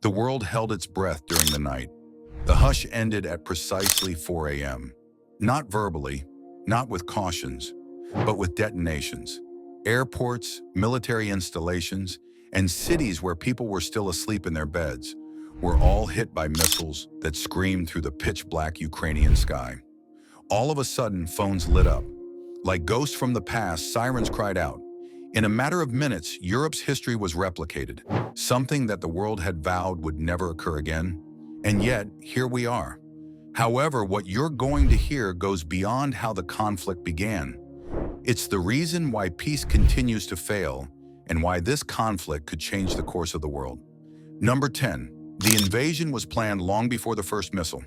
The world held its breath during the night. The hush ended at precisely 4 a.m. Not verbally, not with cautions, but with detonations. Airports, military installations, and cities where people were still asleep in their beds were all hit by missiles that screamed through the pitch-black Ukrainian sky. All of a sudden, phones lit up. Like ghosts from the past, sirens cried out. In a matter of minutes, Europe's history was replicated, something that the world had vowed would never occur again. And yet, here we are. However, what you're going to hear goes beyond how the conflict began. It's the reason why peace continues to fail and why this conflict could change the course of the world. Number 10. The invasion was planned long before the first missile.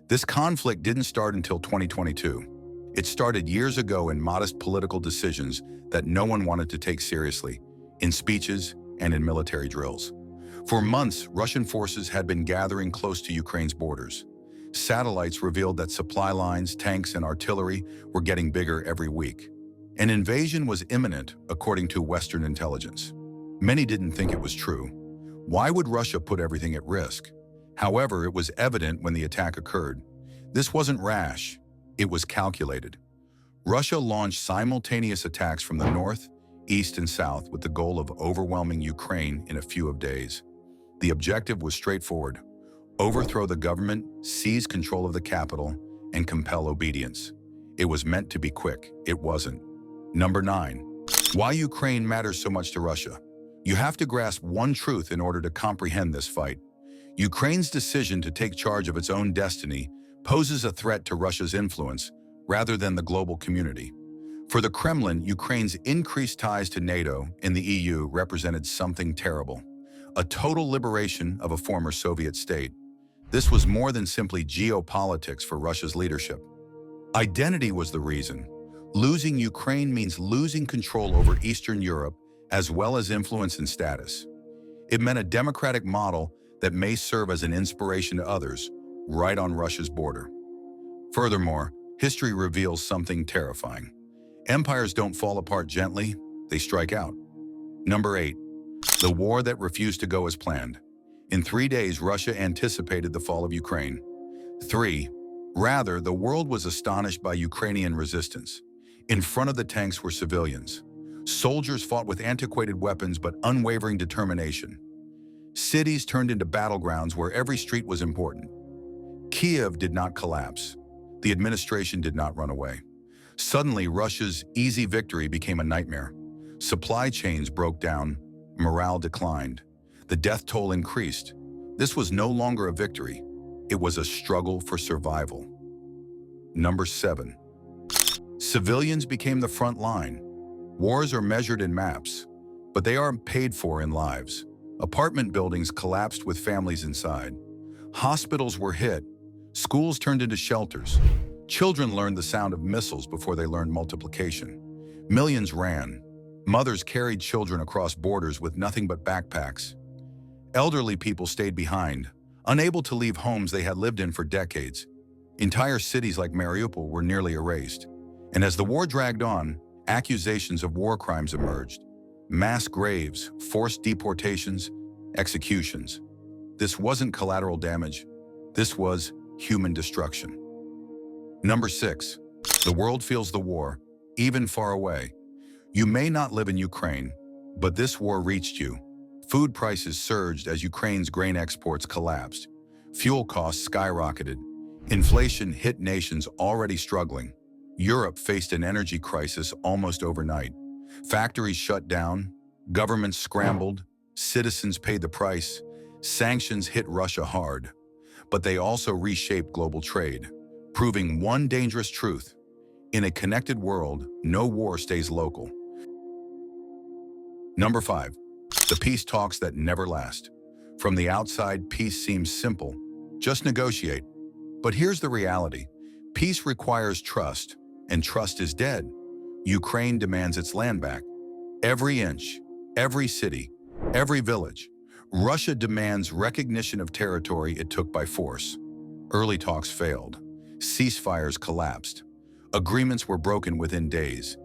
This conflict didn't start until 2022. It started years ago in modest political decisions that no one wanted to take seriously, in speeches and in military drills. For months, Russian forces had been gathering close to Ukraine's borders. Satellites revealed that supply lines, tanks, and artillery were getting bigger every week. An invasion was imminent, according to Western intelligence. Many didn't think it was true. Why would Russia put everything at risk? However, it was evident when the attack occurred. This wasn't rash, it was calculated. Russia launched simultaneous attacks from the north, east, and south with the goal of overwhelming Ukraine in a few days. The objective was straightforward: overthrow the government, seize control of the capital, and compel obedience. It was meant to be quick. It wasn't. Number 9. Why Ukraine matters so much to Russia. You have to grasp one truth in order to comprehend this fight. Ukraine's decision to take charge of its own destiny poses a threat to Russia's influence rather than the global community. For the Kremlin, Ukraine's increased ties to NATO and the EU represented something terrible: a total liberation of a former Soviet state. This was more than simply geopolitics for Russia's leadership. Identity was the reason. Losing Ukraine means losing control over Eastern Europe as well as influence and status. It meant a democratic model that may serve as an inspiration to others right on Russia's border. Furthermore, history reveals something terrifying. Empires don't fall apart gently, they strike out. Number 8. The war that refused to go as planned. In 3 days, Russia anticipated the fall of Ukraine. 3. Rather, the world was astonished by Ukrainian resistance. In front of the tanks were civilians. Soldiers fought with antiquated weapons but unwavering determination. Cities turned into battlegrounds where every street was important. Kiev did not collapse. The administration did not run away. Suddenly, Russia's easy victory became a nightmare. Supply chains broke down, morale declined. The death toll increased. This was no longer a victory. It was a struggle for survival. Number 7. Civilians became the front line. Wars are measured in maps, but they aren't paid for in lives. Apartment buildings collapsed with families inside. Hospitals were hit. Schools turned into shelters. Children learned the sound of missiles before they learned multiplication. Millions ran. Mothers carried children across borders with nothing but backpacks. Elderly people stayed behind, unable to leave homes they had lived in for decades. Entire cities like Mariupol were nearly erased. And as the war dragged on, accusations of war crimes emerged. Mass graves, forced deportations, executions. This wasn't collateral damage. This was human destruction. Number 6. The world feels the war, even far away. You may not live in Ukraine, but this war reached you. Food prices surged as Ukraine's grain exports collapsed. Fuel costs skyrocketed. Inflation hit nations already struggling. Europe faced an energy crisis almost overnight. Factories shut down, governments scrambled, citizens paid the price. Sanctions hit Russia hard, but they also reshaped global trade, proving one dangerous truth: in a connected world, no war stays local. Number 5. The peace talks that never last. From the outside, peace seems simple. Just negotiate. But here's the reality. Peace requires trust, and trust is dead. Ukraine demands its land back. Every inch, every city, every village. Russia demands recognition of territory it took by force. Early talks failed. Ceasefires collapsed. Agreements were broken within days.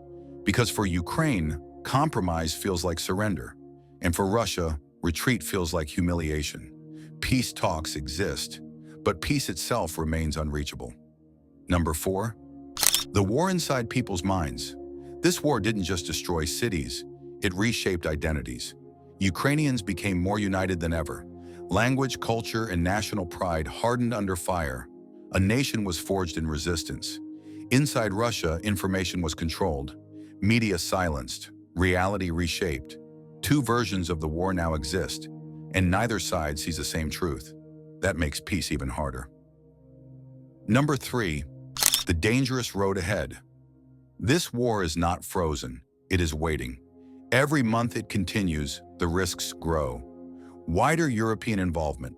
Because for Ukraine, compromise feels like surrender. And for Russia, retreat feels like humiliation. Peace talks exist, but peace itself remains unreachable. Number 4. The war inside people's minds. This war didn't just destroy cities, it reshaped identities. Ukrainians became more united than ever. Language, culture, and national pride hardened under fire. A nation was forged in resistance. Inside Russia, information was controlled, media silenced, reality reshaped. Two versions of the war now exist, and neither side sees the same truth. That makes peace even harder. Number 3. The dangerous road ahead. This war is not frozen, it is waiting. Every month it continues, the risks grow. Wider European involvement,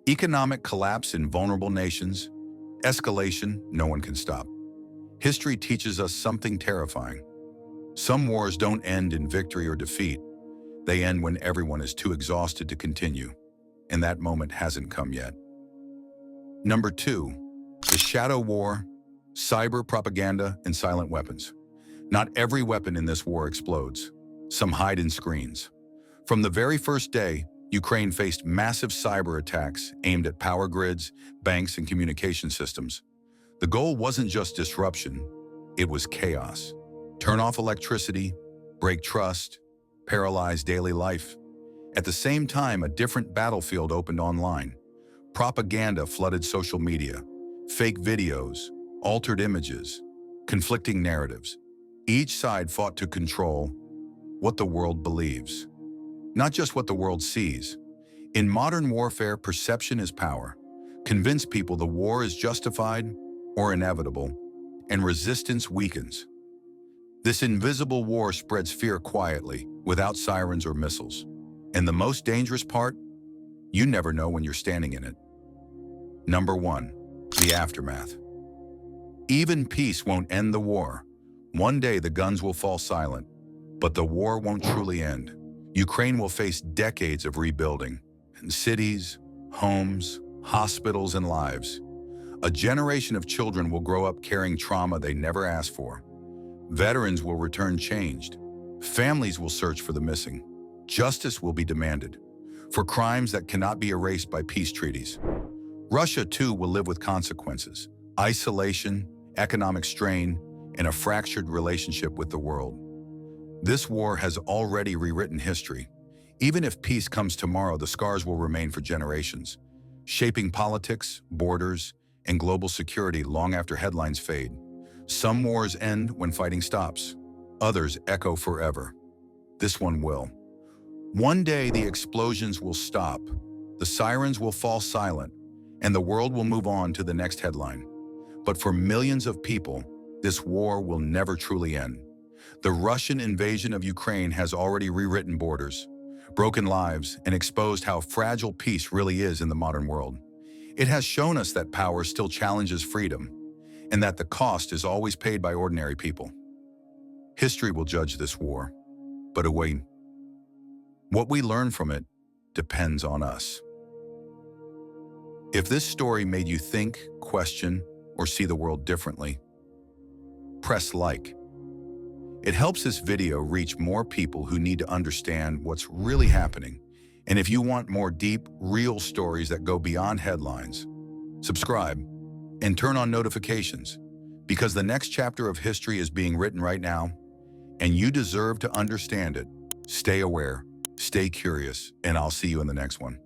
economic collapse in vulnerable nations, escalation no one can stop. History teaches us something terrifying. Some wars don't end in victory or defeat. They end when everyone is too exhausted to continue, and that moment hasn't come yet. Number 2. The shadow war, cyber propaganda, and silent weapons. Not every weapon in this war explodes. Some hide in screens. From the very first day, Ukraine faced massive cyber attacks aimed at power grids, banks, and communication systems. The goal wasn't just disruption, it was chaos. Turn off electricity, break trust, paralyze daily life. At the same time, a different battlefield opened online. Propaganda flooded social media, fake videos, altered images, conflicting narratives. Each side fought to control what the world believes, not just what the world sees. In modern warfare, perception is power. Convince people the war is justified or inevitable, and resistance weakens. This invisible war spreads fear quietly, without sirens or missiles. And the most dangerous part? You never know when you're standing in it. Number 1. The aftermath. Even peace won't end the war. One day the guns will fall silent, but the war won't truly end. Ukraine will face decades of rebuilding, in cities, homes, hospitals, and lives. A generation of children will grow up carrying trauma they never asked for. Veterans will return changed. Families will search for the missing. Justice will be demanded for crimes that cannot be erased by peace treaties. Russia, too, will live with consequences: isolation, economic strain, and a fractured relationship with the world. This war has already rewritten history. Even if peace comes tomorrow, the scars will remain for generations, shaping politics, borders, and global security long after headlines fade. Some wars end when fighting stops. Others echo forever. This one will. One day the explosions will stop, the sirens will fall silent, and the world will move on to the next headline. But for millions of people, this war will never truly end. The Russian invasion of Ukraine has already rewritten borders, broken lives, and exposed how fragile peace really is in the modern world. It has shown us that power still challenges freedom, and that the cost is always paid by ordinary people. History will judge this war, but await. What we learn from it depends on us. If this story made you think, question, or see the world differently, press like. It helps this video reach more people who need to understand what's really happening. And if you want more deep, real stories that go beyond headlines, subscribe and turn on notifications, because the next chapter of history is being written right now, and you deserve to understand it. Stay aware, stay curious, and I'll see you in the next one.